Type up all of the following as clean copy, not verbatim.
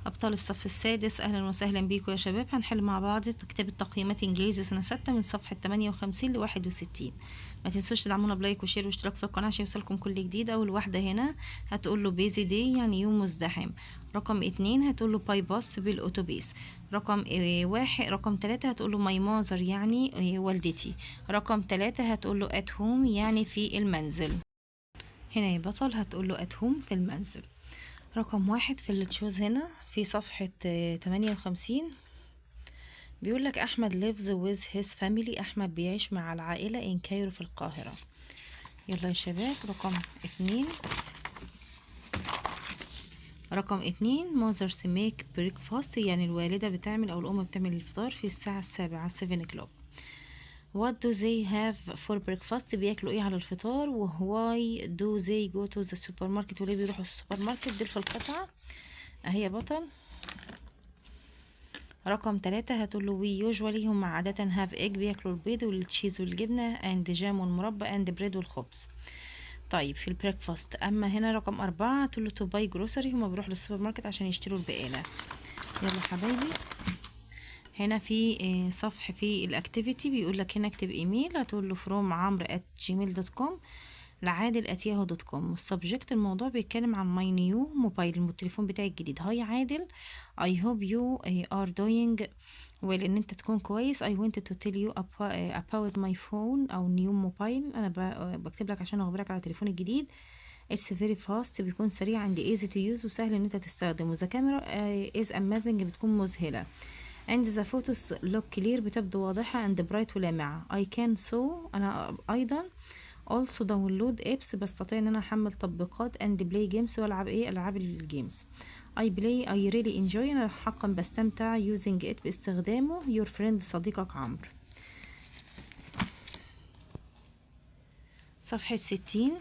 أبطال الصف السادس، أهلا وسهلا بيكم يا شباب. هنحل مع بعض كتاب التقييمات إنجليزي سنة 6 من صفحة 58 ل 61. ما تنسوش تدعمونا بلايك وشير واشتراك في القناة عشان يوصلكم كل جديد. أول واحدة هنا هتقول له بيزي دي يعني يوم مزدحم. رقم 2 هتقول له باي باص بالأتوبيس. رقم 3 هتقول له ماي ماذر يعني والدتي. رقم 3 هتقول له at home يعني في المنزل. هنا يا بطل هتقول له at home في المنزل. رقم 1 في اللي تشوز هنا في صفحة 58 بيقولك أحمد lives with his family. أحمد بيعيش مع العائلة in كايرو في القاهرة. يلا يا شباب. رقم اتنين mothers make breakfast يعني الوالدة بتعمل أو الأم بتعمل الفطار في الساعة 7 7 o'clock. What do they have for breakfast بياكلوا ايه على الفطار. why do they go to the supermarket وليه بيروحوا السوبر ماركت. دي في القطعة اهي يا بطل. رقم 3 هتقوله we usually هم عادة have egg بياكلوا البيض والتشيز والجبنة and جام والمربى and bread والخبز. طيب في البريكفاست. اما هنا رقم 4 هتقوله to buy grocery هما بيروحوا للسوبر ماركت عشان يشتروا البقالة. يلا حبايبي. هنا في صفحة في الاكتيفيتي بيقول لك هنا اكتب ايميل. هتقول له from عمرو@gmail.com لعادل@yahoo.com. والسبجكت الموضوع بيتكلم عن ماي نيو موبايل التليفون بتاعي الجديد. هاي عادل I hope you are doing well ان انت تكون كويس. I wanted to tell you about my phone او نيو موبايل. انا بكتب لك عشان اخبرك على تليفوني الجديد. It's very fast بيكون سريع عندي easy to use وسهل ان انت تستخدمه. The camera is amazing بتكون مذهلة. and the photos look clear بتبدو واضحة and bright ولامعة. I can so أنا أيضا also download apps بستطيع ان انا احمل تطبيقات and play games والعب العاب الجيمز. I really enjoy انا حقا بستمتع using it باستخدامه. your friend صديقك عمرو. صفحة 60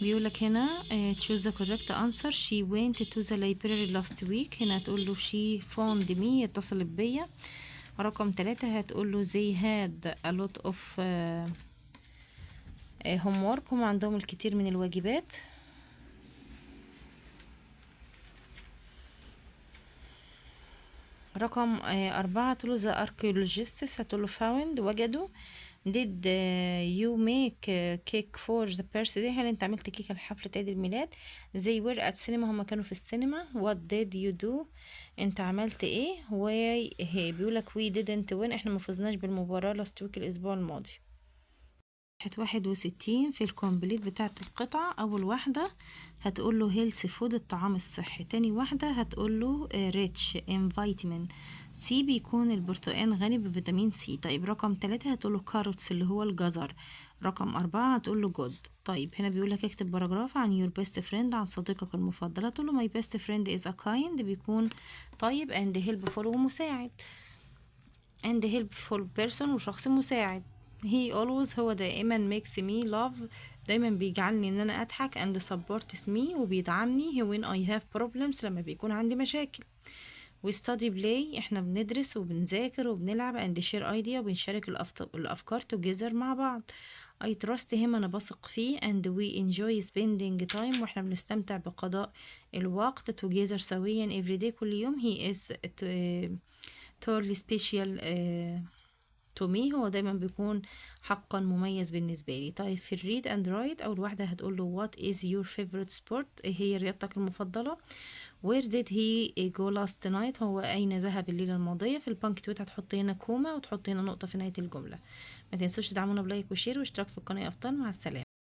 بيقولك هنا choose the correct answer. she went to the library last week. هنا هتقول له she phoned me اتصلت بيا. رقم 3 هتقول له they had a lot of homework هم عندهم الكثير من الواجبات. رقم 4 هتقول له the archaeologists هتقول له found وجدوا. did you make cake for the birthday هل انت عملت كيكة لحفلة عيد الميلاد. they were at cinema هم كانوا في السينما. what did you do انت عملت ايه. why بيقولك we didn't win احنا مفوزناش بالمباراة last week الاسبوع الماضي. 61 في الكومبليت بتاعة القطعة. أول واحدة هتقول له هيلثي فود الطعام الصحي. تاني واحدة هتقول له ريتش ان فيتامين سي بيكون البرتقال غني بفيتامين سي. طيب رقم 3 هتقول له كاروتس اللي هو الجزر. رقم 4 هتقول له جود. طيب هنا بيقول لك اكتب باراجراف عن يور بيست فريند عن صديقك المفضل. هتقول له ماي بيست فريند از ا كايند بيكون طيب and helpful ومساعد and helpful person وشخص مساعد. he always هو دائما makes me laugh دايما بيجعلني ان انا اضحك and supports me وبيدعمني when I have problems لما بيكون عندي مشاكل. we study play احنا بندرس وبنذاكر وبنلعب and share idea وبنشارك الافكار together مع بعض. I trust him انا بثق فيه and we enjoy spending time واحنا بنستمتع بقضاء الوقت together سويا every day كل يوم. he is totally special to me هو دايما بيكون حقا مميز بالنسبة لي. طيب في الريد اند رايت أول واحدة هتقول له what is your favorite sport ايه هي رياضتك المفضلة. where did he go last night هو أين ذهب الليلة الماضية. في البانكتويت هتحط هنا كوما وتحط هنا نقطة في نهاية الجملة. ما تنسوش تدعمونا بلايك وشير واشتراك في القناة يا أبطال. مع السلامة.